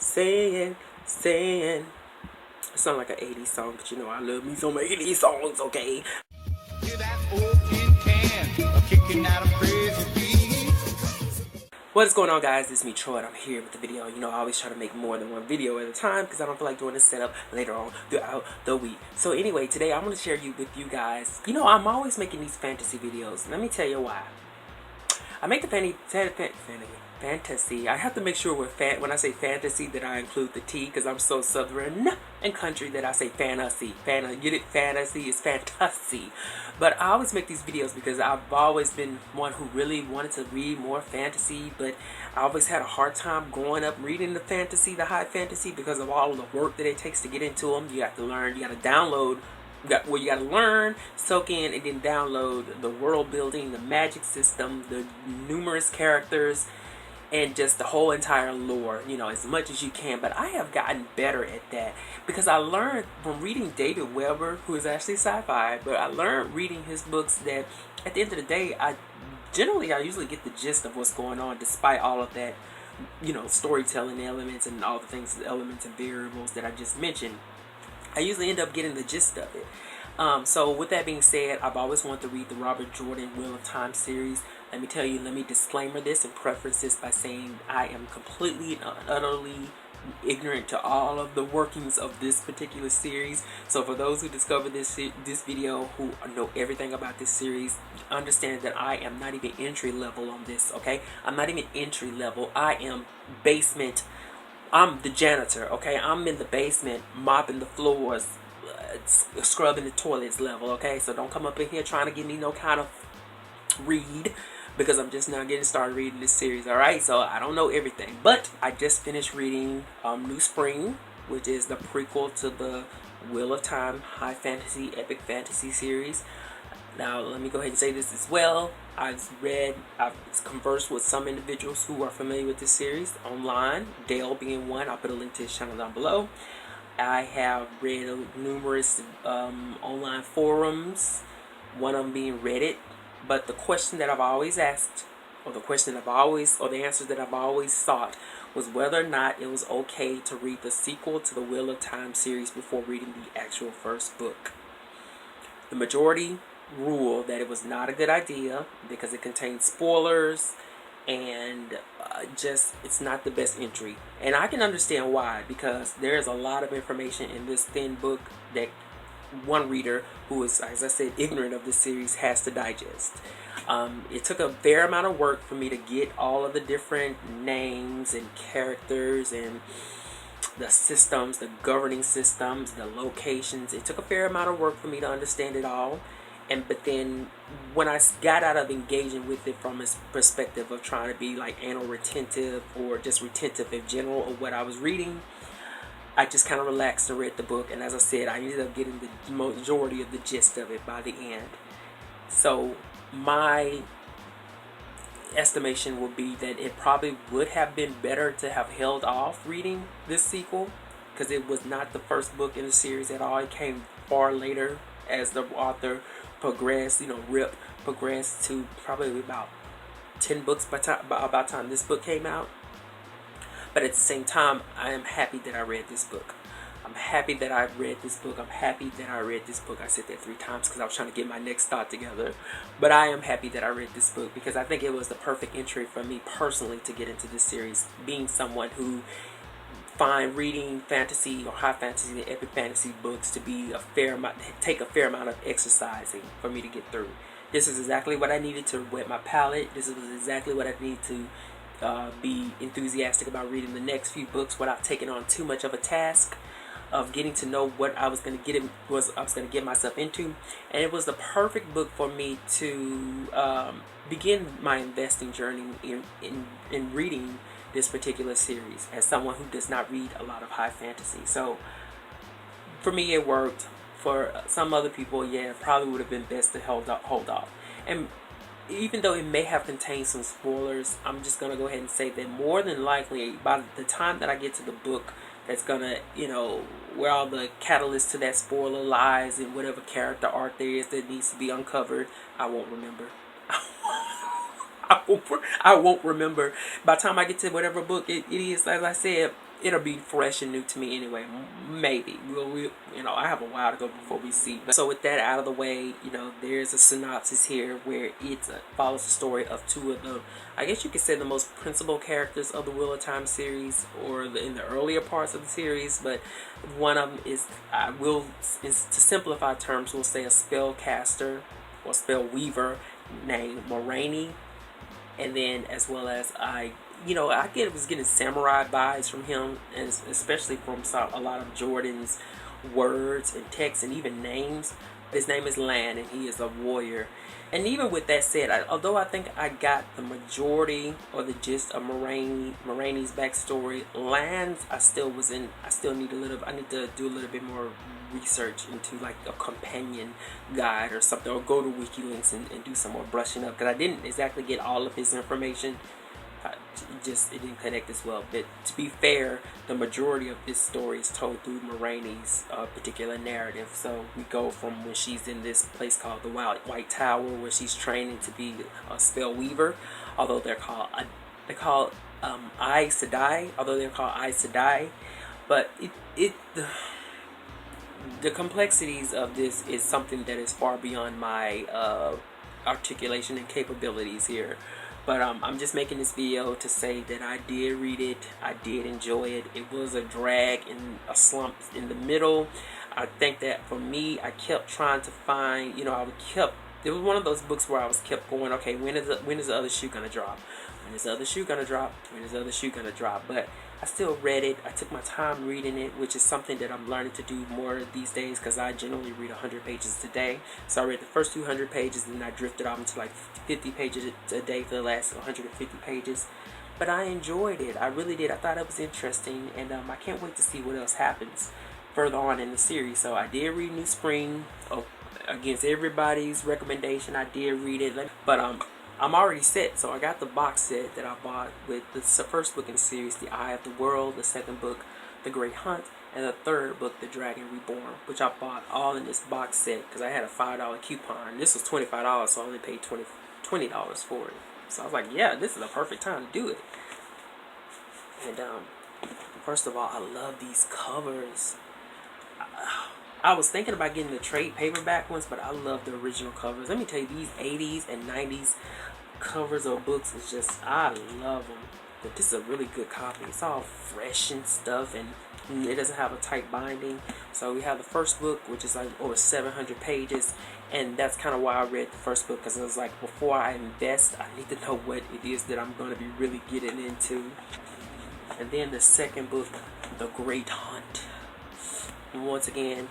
saying. It sounds like an 80s song, but you know I love me some 80s songs, okay? What is going on, guys? It's me, Troi, and I'm here with the video. You know, I always try to make more than one video at a time because I don't feel like doing this setup later on throughout the week. So anyway, today I'm going to share with you guys, you know, I'm always making these fantasy videos. Let me tell you why. I make the fantasy. I have to make sure when I say fantasy that I include the T, because I'm so southern and country that I say fantasy. Get it? Fantasy is fantasy. But I always make these videos because I've always been one who really wanted to read more fantasy, but I always had a hard time growing up reading the high fantasy, because of all the work that it takes to get into them. You have to learn, you got to download. You got to learn, soak in, and then download the world building, the magic system, the numerous characters, and just the whole entire lore, you know, as much as you can. But I have gotten better at that because I learned from reading David Weber, who is actually sci-fi, but I learned reading his books that at the end of the day, I usually get the gist of what's going on, despite all of that, you know, storytelling elements and all the things, elements and variables that I just mentioned. I usually end up getting the gist of it. So with that being said, I've always wanted to read the Robert Jordan Wheel of Time series. Let me disclaimer this and preface this by saying I am completely and utterly ignorant to all of the workings of this particular series. So for those who discover this video, who know everything about this series, understand that I am not even entry level on this, okay? I'm not even entry level. I am basement. I'm the janitor, okay? I'm in the basement mopping the floors, scrubbing the toilets level, okay? So don't come up in here trying to give me no kind of read, because I'm just now getting started reading this series, alright? So I don't know everything, but I just finished reading New Spring, which is the prequel to the Wheel of Time high fantasy, epic fantasy series. Now, let me go ahead and say this as well. I've conversed with some individuals who are familiar with this series online, Dale being one. I'll put a link to his channel down below. I have read numerous online forums, one of them being Reddit. But the question that I've always asked, or the answers that I've always sought, was whether or not it was okay to read the sequel to the Wheel of Time series before reading the actual first book. The majority rule that it was not a good idea because it contains spoilers and it's not the best entry. And I can understand why, because there's a lot of information in this thin book that one reader who is, as I said, ignorant of this series has to digest. It took a fair amount of work for me to get all of the different names and characters and the systems, the governing systems, the locations. It took a fair amount of work for me to understand it all. But then when I got out of engaging with it from a perspective of trying to be like anal retentive or just retentive in general of what I was reading, I just kind of relaxed and read the book. And as I said, I ended up getting the majority of the gist of it by the end. So my estimation will be that it probably would have been better to have held off reading this sequel, because it was not the first book in the series at all. It came far later as the author progressed, you know, Rip progressed to probably about 10 books by about time this book came out. But at the same time, I am happy that I read this book. I'm happy that I read this book. I'm happy that I read this book. I said that 3 times because I was trying to get my next thought together. But I am happy that I read this book because I think it was the perfect entry for me personally to get into this series, being someone who find reading fantasy or high fantasy and epic fantasy books to be take a fair amount of exercising for me to get through. This is exactly what I needed to whet my palate. This was exactly what I needed to be enthusiastic about reading the next few books without taking on too much of a task of getting to know what I was going to get myself into. And it was the perfect book for me to begin my investing journey in reading this particular series as someone who does not read a lot of high fantasy. So for me it worked. For some other people, yeah, it probably would have been best to hold off. And even though it may have contained some spoilers, I'm just going to go ahead and say that more than likely by the time that I get to the book that's going to, you know, where all the catalyst to that spoiler lies and whatever character arc there is that needs to be uncovered, I won't remember. I won't remember. By the time I get to whatever book it is, as I said, it'll be fresh and new to me anyway. Maybe you know, I have a while to go before we see. So with that out of the way, you know, there's a synopsis here where it follows the story of two of the, I guess you could say, the most principal characters of the Wheel of Time series, or in the earlier parts of the series. But one of them is, to simplify terms, we'll say a spellcaster or spell weaver named Moiraine, and then as well as I was getting samurai vibes from him, and especially from a lot of Jordan's words and texts and even names. His name is Lan, and he is a warrior. And even with that said, although I think I got the majority or the gist of Moraine's backstory, Lan's I need to do a little bit more research into like a companion guide or something, or go to WikiLinks and do some more brushing up, because I didn't exactly get all of his information. It didn't connect as well. But to be fair, the majority of this story is told through Moraine's particular narrative. So we go from when she's in this place called the White Tower, where she's training to be a spell weaver, although they're called Aes Sedai, but the complexities of this is something that is far beyond my articulation and capabilities here. But I'm just making this video to say that I did read it. I did enjoy it. It was a drag and a slump in the middle. I think that for me, I kept trying to find, it was one of those books where I was kept going, okay, when is the other shoe gonna drop? When is the other shoe gonna drop? When is the other shoe gonna drop? But I still read it. I took my time reading it, which is something that I'm learning to do more these days, because I generally read 100 pages a day. So I read the first 200 pages, and then I drifted off into like 50 pages a day for the last 150 pages. But I enjoyed it. I really did. I thought it was interesting, and I can't wait to see what else happens further on in the series. So I did read New Spring. Against everybody's recommendation, I did read it. But I'm already set, so I got the box set that I bought with the first book in the series, The Eye of the World, the second book, The Great Hunt, and the third book, The Dragon Reborn, which I bought all in this box set because I had a $5 coupon. This was $25, so I only paid $20 for it. So I was like, yeah, this is the perfect time to do it. And first of all, I love these covers. I was thinking about getting the trade paperback ones, but I love the original covers. Let me tell you, these 80s and 90s covers of books is just, I love them. But this is a really good copy. It's all fresh and stuff, and it doesn't have a tight binding. So we have the first book, which is like over 700 pages, and that's kind of why I read the first book, because it was like, before I invest, I need to know what it is that I'm going to be really getting into. And then the second book, The Great Hunt. And once again,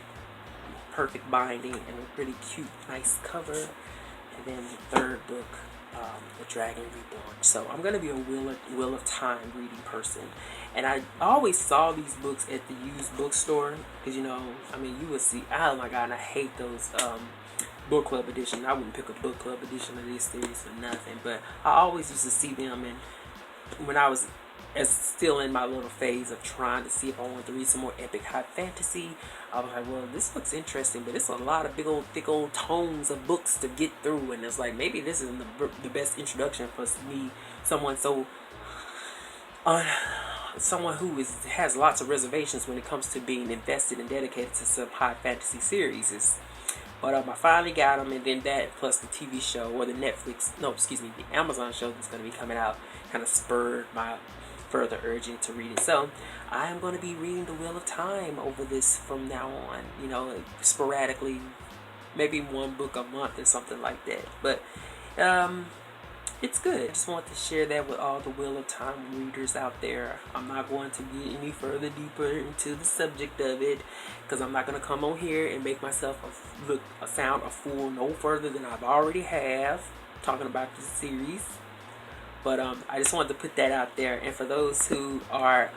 perfect binding and a really cute, nice cover. And then the third book, The Dragon Reborn. So I'm gonna be a Wheel of Time reading person, and I always saw these books at the used bookstore, because you would see, oh my god, and I hate those book club edition. I wouldn't pick a book club edition of this series for nothing, but I always used to see them, and when I was still in my little phase of trying to see if I wanted to read some more epic high fantasy, I was like, well, this looks interesting, but it's a lot of big old thick old tomes of books to get through, and it's like, maybe this isn't the best introduction for me, someone who has lots of reservations when it comes to being invested and dedicated to some high fantasy series. But I finally got them, and then that plus the TV show, or the Amazon show that's going to be coming out, kind of spurred my further urging to read it. So I am going to be reading The Wheel of Time over this from now on, sporadically, maybe one book a month or something like that. But it's good. I just want to share that with all the Wheel of Time readers out there. I'm not going to get any further deeper into the subject of it, because I'm not going to come on here and make myself sound a fool no further than I've already have talking about this series. But I just wanted to put that out there. And for those who are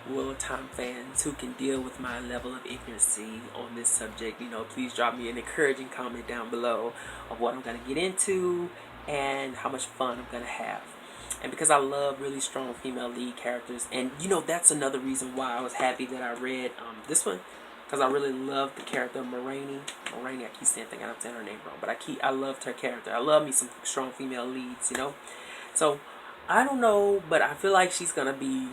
Wheel of Time fans who can deal with my level of ignorancy on this subject, please drop me an encouraging comment down below of what I'm going to get into and how much fun I'm going to have. And because I love really strong female lead characters, and that's another reason why I was happy that I read this one, because I really loved the character of Moiraine. I keep saying I'm saying her name wrong, but I loved her character. I love me some strong female leads, So I don't know, but I feel like she's gonna be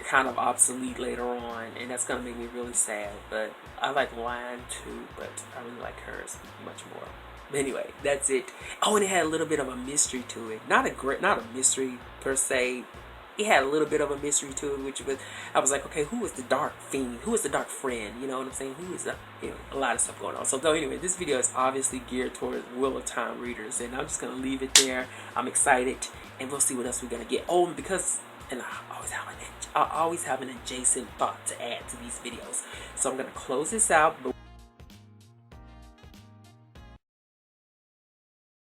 kind of obsolete later on, and that's gonna make me really sad. But I like Lan too, but I really like hers much more. But anyway, that's it. Oh, and it had a little bit of a mystery to it. Not a mystery per se. It had a little bit of a mystery to it, which was, I was like, okay, who is the dark fiend? Who is the dark friend? You know what I'm saying? Who is the, a lot of stuff going on. So anyway, this video is obviously geared towards Wheel of Time readers, and I'm just gonna leave it there. I'm excited, and we'll see what else we're gonna get. Oh, and because, and I always have an adjacent thought to add to these videos. So I'm gonna close this out.